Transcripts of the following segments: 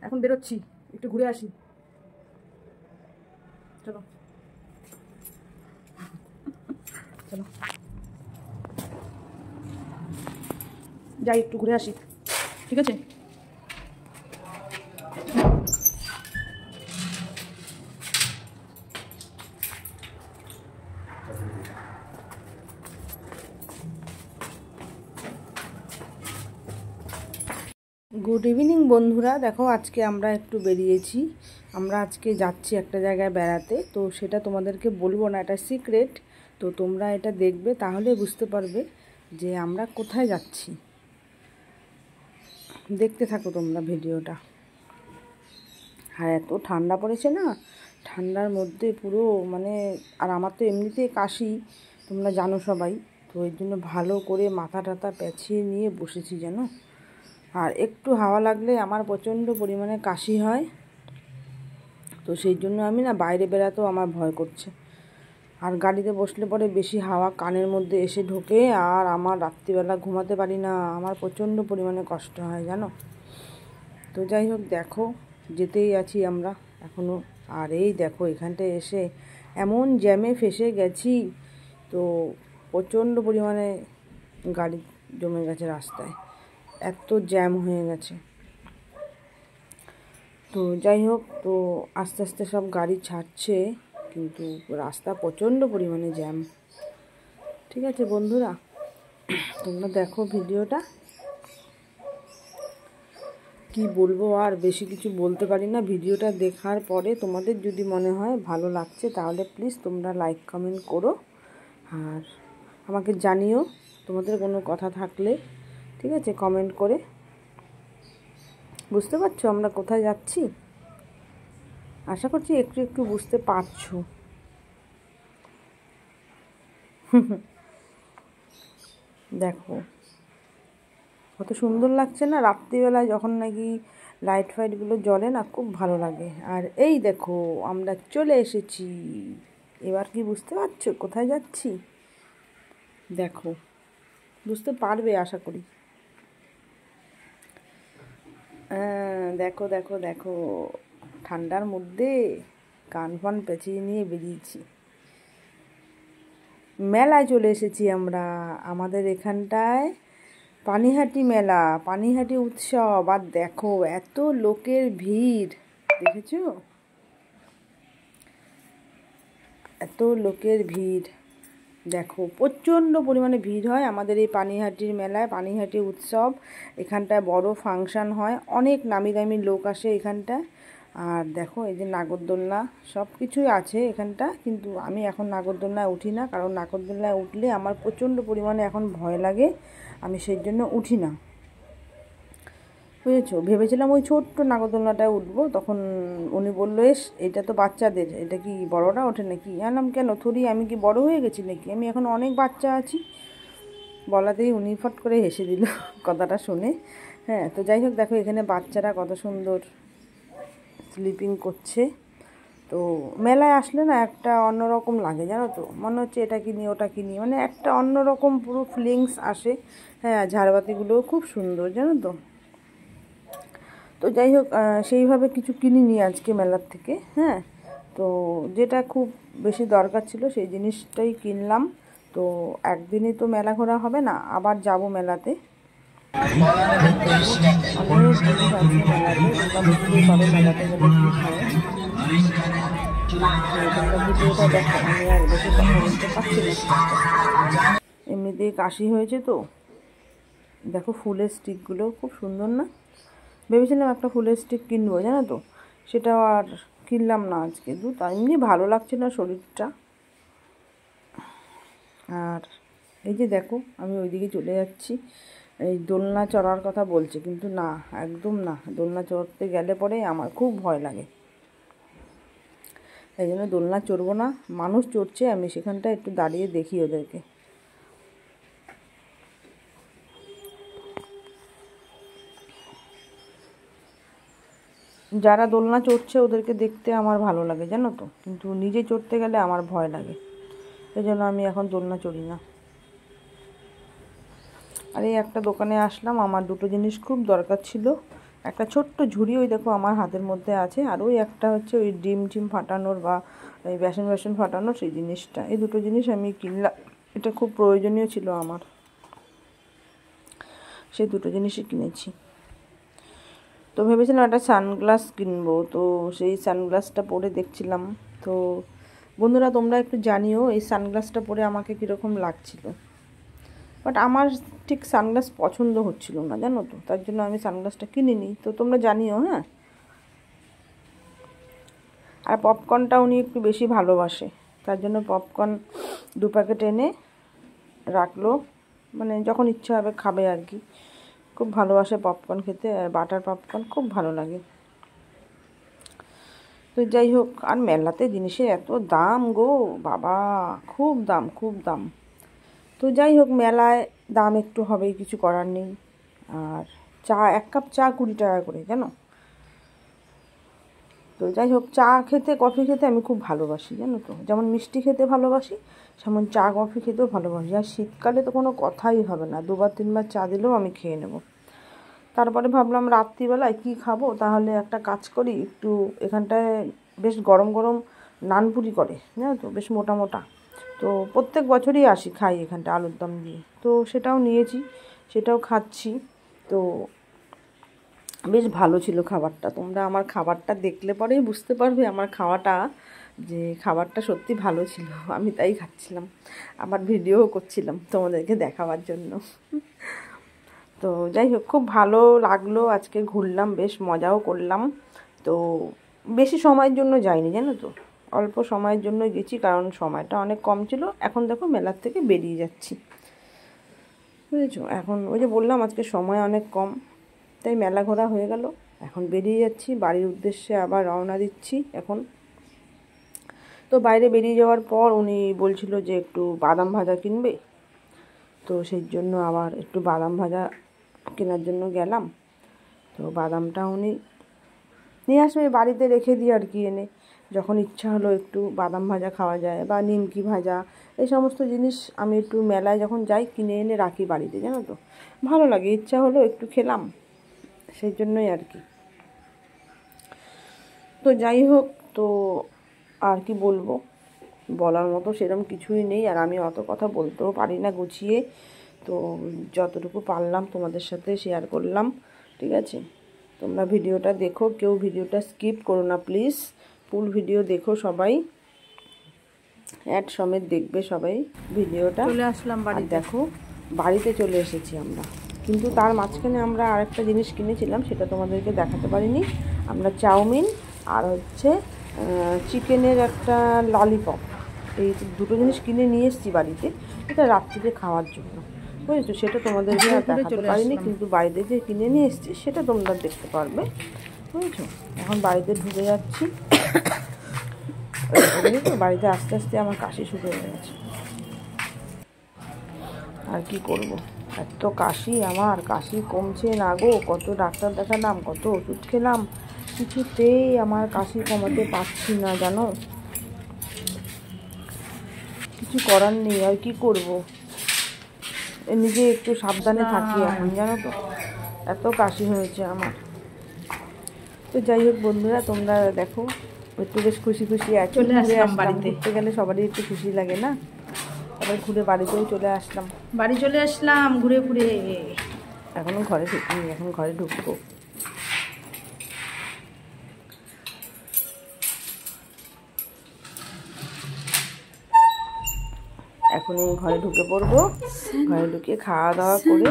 এখন বেরোচ্ছি, একটু ঘুরে আসি। চলো চলো যাই, একটু ঘুরে আসি, ঠিক আছে? গুড ইভিনিং বন্ধুরা। দেখো আজকে আমরা একটু বেরিয়েছি। আমরা আজকে যাচ্ছি একটা জায়গায় বেড়াতে, তো সেটা তোমাদেরকে বলবো না, এটা সিক্রেট। তো তোমরা এটা দেখবে, তাহলে বুঝতে পারবে যে আমরা কোথায় যাচ্ছি। দেখতে থাকো তোমরা ভিডিওটা। আর এত ঠান্ডা পড়েছে না, ঠান্ডার মধ্যে পুরো মানে, আর আমার তো এমনিতেই কাশি, তোমরা জানো সবাই। তো ওই জন্য ভালো করে মাথা টাথা পেঁচিয়ে নিয়ে বসেছি জানো। আর একটু হাওয়া লাগলে আমার প্রচণ্ড পরিমাণে কাশি হয়। তো সেই জন্য আমি না বাইরে বেরাতেও আমার ভয় করছে। আর গাড়িতে বসলে পরে বেশি হাওয়া কানের মধ্যে এসে ঢোকে, আর আমার রাত্রিবেলা ঘুমাতে পারি না, আমার প্রচণ্ড পরিমাণে কষ্ট হয় জানো। তো যাই হোক, দেখো যেতেই আছি আমরা এখনও। আর এই দেখো এখানটায় এসে এমন জ্যামে ফেসে গেছি, তো প্রচণ্ড পরিমাণে গাড়ি জমে গেছে রাস্তায়, এত জ্যাম হয়ে গেছে। তো যাই হোক, তো আস্তে আস্তে সব গাড়ি ছাড়ছে, কিন্তু রাস্তা প্রচণ্ড পরিমাণে জ্যাম। ঠিক আছে বন্ধুরা, তোমরা দেখো ভিডিওটা। কি বলবো, আর বেশি কিছু বলতে পারি না। ভিডিওটা দেখার পরে তোমাদের যদি মনে হয় ভালো লাগছে, তাহলে প্লিজ তোমরা লাইক কমেন্ট করো, আর আমাকে জানিও তোমাদের কোনো কথা থাকলে, ঠিক আছে, কমেন্ট করে। বুঝতে পারছো আমরা কোথায় যাচ্ছি? আশা করছি একটু একটু বুঝতে পারছো। দেখো কত সুন্দর লাগছে না, রাত্রিবেলায় যখন নাকি লাইট ফাইটগুলো জ্বলে না, খুব ভালো লাগে। আর এই দেখো আমরা চলে এসেছি। এবার কি বুঝতে পারছো কোথায় যাচ্ছি? দেখো, বুঝতে পারবে আশা করি। দেখো দেখো দেখো, ঠান্ডার মধ্যে কান ফান পেঁচিয়ে নিয়ে বেরিয়েছি। মেলায় চলে এসেছি আমরা। আমাদের এখানটায় পানিহাটি মেলা, পানিহাটি উৎসব। আর দেখো এত লোকের ভিড়, দেখেছো? এত লোকের ভিড়, দেখো প্রচণ্ড পরিমাণে ভিড় হয় আমাদের এই পানিহাটির মেলায়, পানিহাটি উৎসব। এখানটায় বড় ফাংশান হয়, অনেক নামি দামি লোক আসে এখানটায়। আর দেখো এই যে নাগরদোলনা, সব কিছুই আছে এখানটা, কিন্তু আমি এখন নাগরদোলনায় উঠি না, কারণ নাগরদোলনায় উঠলে আমার প্রচণ্ড পরিমাণে এখন ভয় লাগে, আমি সেই জন্য উঠি না, বুঝেছো? ভেবেছিলাম ওই ছোট্ট নাগরদোলনাটায় উঠবো, তখন উনি বললো এস এটা তো বাচ্চাদের, এটা কি বড়রা ওঠে নাকি? জানলাম কেন থরি, আমি কি বড় হয়ে গেছি নাকি? আমি এখন অনেক বাচ্চা আছি। বলাতেই উনি ফট করে হেসে দিল কথাটা শুনে। হ্যাঁ, তো যাই হোক, দেখো এখানে বাচ্চারা কত সুন্দর স্লিপিং করছে। তো মেলায় আসলে না একটা অন্যরকম লাগে জানো তো, মনে হচ্ছে এটা কিনি ওটা কিনি, মানে একটা অন্যরকম পুরো ফিলিংস আসে। হ্যাঁ, ঝাড়বাতিগুলোও খুব সুন্দর জানো তো। তো যাই হোক, সেইভাবে কিছু কিনিনি আজকে মেলার থেকে। হ্যাঁ, তো যেটা খুব বেশি দরকার ছিল সেই জিনিসটাই কিনলাম। তো একদিনই তো মেলা ঘোরা হবে না, আবার যাব মেলাতে। অনেক জিনিস আছে মেলাতে, তোমরা বুঝতেই পারো মেলাতে গেলে কী হয়। তোমরা ভিডিওটা দেখো, আমি আর বেশি কথা বলতে পারছি না, এমনিতেই কাশি হয়েছে। তো দেখো ফুলের স্টিকগুলো খুব সুন্দর না? ভেবেছিলাম একটা ফুলের স্টিক কিনবো জানো তো, সেটাও আর কিনলাম না আজকে। এমনি ভালো লাগছে না শরীরটা। আর এই যে দেখো আমি ওইদিকে চলে যাচ্ছি, এই দোলনা চড়ার কথা বলছে, কিন্তু না, একদম না, দোলনা চড়তে গেলে পরে আমার খুব ভয় লাগে, এই জন্য দোলনা চড়বো না। মানুষ চড়ছে, আমি সেখানটা একটু দাঁড়িয়ে দেখি ওদেরকে। যারা দোলনা চড়ছে ওদেরকে দেখতে আমার ভালো লাগে জানো তো, কিন্তু নিজে চড়তে গেলে আমার ভয় লাগে, এই জন্য আমি এখন দোলনা চড়ি না। আর এই একটা দোকানে আসলাম, আমার দুটো জিনিস খুব দরকার ছিল, একটা ছোট্ট ঝুড়ি ওই দেখো আমার হাতের মধ্যে আছে, আর ওই একটা হচ্ছে ওই ডিম টিম ফাটানোর বা এই বেসন ফাটানোর সেই জিনিসটা। এই দুটো জিনিস আমি কিনলাম, এটা খুব প্রয়োজনীয় ছিল আমার, সেই দুটো জিনিসই কিনেছি। তো ভেবেছিলাম একটা সানগ্লাস কিনবো, তো সেই সানগ্লাসটা পরে দেখছিলাম। তো বন্ধুরা তোমরা একটু জানিও এই সানগ্লাসটা পরে আমাকে কীরকম লাগছিল। বাট আমার ঠিক সানগ্লাস পছন্দ হচ্ছিল না জানো তো, তার জন্য আমি সানগ্লাসটা কিনিনি। তো তোমরা জানিও হ্যাঁ। আর পপকর্নটা উনি একটু বেশি ভালোবাসে, তার জন্য পপকর্ন 2 প্যাকেট এনে রাখলো, মানে যখন ইচ্ছা হবে খাবে আর কি। খুব ভালোবাসে পপকর্ন খেতে, আর বাটার পপকর্ন খুব ভালো লাগে। তো যাই হোক, আর মেলাতে জিনিসের এত দাম গো বাবা, খুব দাম খুব দাম। তো যাই হোক, মেলায় দাম একটু হবেই, কিছু করার নেই। আর চা, 1 কাপ চা 20 টাকা করে জানো। তো যাই হোক, চা খেতে কফি খেতে আমি খুব ভালোবাসি জানো তো, যেমন মিষ্টি খেতে ভালোবাসি সেমন চা কফি খেতেও ভালোবাসি। আর শীতকালে তো কোনো কথাই হবে না, 2 বার 3 বার চা দিলেও আমি খেয়ে নেব। তারপরে ভাবলাম রাত্রিবেলায় কী খাবো, তাহলে একটা কাজ করি, একটু এখানটায় বেশ গরম গরম নানপুরি করে জানো তো, বেশ মোটা মোটা। তো প্রত্যেক বছরই আসি খাই এখানটা আলুর দম দিয়ে, তো সেটাও নিয়েছি, সেটাও খাচ্ছি। তো বেশ ভালো ছিল খাবারটা। তোমরা আমার খাবারটা দেখলে পরেই বুঝতে পারবে আমার খাবারটা সত্যি ভালো ছিল। আমি তাই খাচ্ছিলাম, আবার ভিডিও করছিলাম তোমাদেরকে দেখাবার জন্য। তো যাই হোক, খুব ভালো লাগলো, আজকে ঘুরলাম, বেশ মজাও করলাম। তো বেশি সময়ের জন্য যাইনি জানো তো, অল্প সময়ের জন্য গেছি, কারণ সময়টা অনেক কম ছিল। এখন দেখো মেলার থেকে বেরিয়ে যাচ্ছি, বুঝেছো। এখন ওই যে বললাম আজকে সময় অনেক কম, তাই মেলা ঘোরা হয়ে গেল। এখন বেরিয়ে যাচ্ছি বাড়ির উদ্দেশ্যে, আবার রওনা দিচ্ছি এখন। তো বাইরে বেরিয়ে যাওয়ার পর উনি বলছিল যে একটু বাদাম ভাজা কিনবে, তো সেই জন্য আবার একটু বাদাম ভাজা কেনার জন্য গেলাম। তো বাদামটা উনি নিয়ে আসবে, বাড়িতে রেখে দিই আর কি, এনে যখন ইচ্ছা হলো একটু বাদাম ভাজা খাওয়া যায়, বা নিমকি ভাজা, এই সমস্ত জিনিস আমি একটু মেলায় যখন যাই কিনে এনে রাখি বাড়িতে জানো তো, ভালো লাগে, ইচ্ছা হলো একটু খেলাম, সেই জন্যই আর কি। তো যাই হোক, তো আর কি বলবো, বলার মতো সেরকম কিছুই নেই, আর আমি অত কথা বলতেও পারি না গুছিয়ে। তো যতটুকু পারলাম তোমাদের সাথে শেয়ার করলাম, ঠিক আছে। তোমরা ভিডিওটা দেখো, কেউ ভিডিওটা স্কিপ করো না প্লিজ, ফুল ভিডিও দেখো সবাই, অ্যাড সমেত দেখবে সবাই ভিডিওটা। চলে আসলাম বাড়ি, দেখো বাড়িতে চলে এসেছি আমরা, কিন্তু তার মাঝখানে আমরা আরেকটা জিনিস কিনেছিলাম, সেটা তোমাদেরকে দেখাতে পারিনি। আমরা চাউমিন আর হচ্ছে চিকেনের একটা ললিপপ, এই দুটো জিনিস কিনে নিয়ে এসেছি বাড়িতে, এটা রাত্রিতে খাওয়ার জন্য, বুঝেছো। সেটা তোমাদেরকে আর দেখাতে পারিনি, কিন্তু বাড়িতে যে কিনে নিয়ে এসেছি সেটা তোমরা দেখতে পারবে, বুঝেছো। এখন বাড়িতে ঢুকে যাচ্ছি। বাড়িতে আস্তে আস্তে আমার কাশি শুরু হয়ে গেছে, আর কি করব, এত কাশি, আমার কাশি কমছে না গো। কত ডাক্তার দেখালাম, কত ওষুধ খেলাম, কিছুতেই আমার কাশি কমাতে পারছি না জানো। কিছু করার নেই, আর কি করব, নিজে একটু সাবধানে থাকি এখন জানো তো, এত কাশি হয়েছে আমার। তো যাই হোক বন্ধুরা, তোমরা দেখো একটু বেশ খুশি খুশি আছি, চলে আসলাম বাড়িতে। ঘুরতে গেলে সবারই একটু খুশি লাগে না, তারপর ঘুরে বাড়িতেও চলে আসলাম, বাড়ি চলে আসলাম ঘুরে ঘুরে। এখনো ঘরে ঢুকিনি, এখন ঘরে ঢুকবো। এখন ঘরে ঢুকে পড়বো, ঘরে ঢুকে খাওয়া দাওয়া করে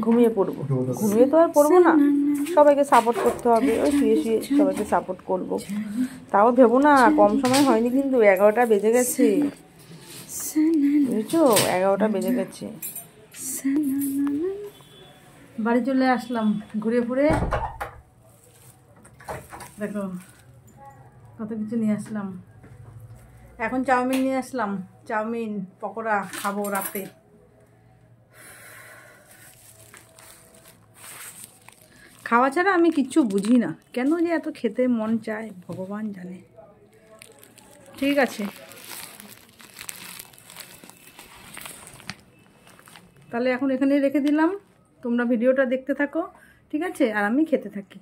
ঘুমিয়ে পড়বো। ঘুমিয়ে তো আর পড়বো না, সবাইকে সাপোর্ট করতে হবে, ওই শুয়ে শুয়ে সবাইকে সাপোর্ট করবো। তাও ভেবো না কম সময় হয়নি, কিন্তু 11টা বেজে গেছে, বুঝেছো, 11টা বেজে গেছে। বাড়ি চলে আসলাম ঘুরে ঘুরে, দেখো কত কিছু নিয়ে আসলাম। এখন চাউমিন নিয়ে আসলাম, চাউমিন পকোড়া খাবো রাতে। খাওয়া ছাড়া আমি কিচ্ছু বুঝি না, কেন যে এত খেতে মন চায় ভগবান জানে। ঠিক আছে, তাহলে এখন এখানেই রেখে দিলাম, তোমরা ভিডিওটা দেখতে থাকো, ঠিক আছে, আর আমি খেতে থাকি।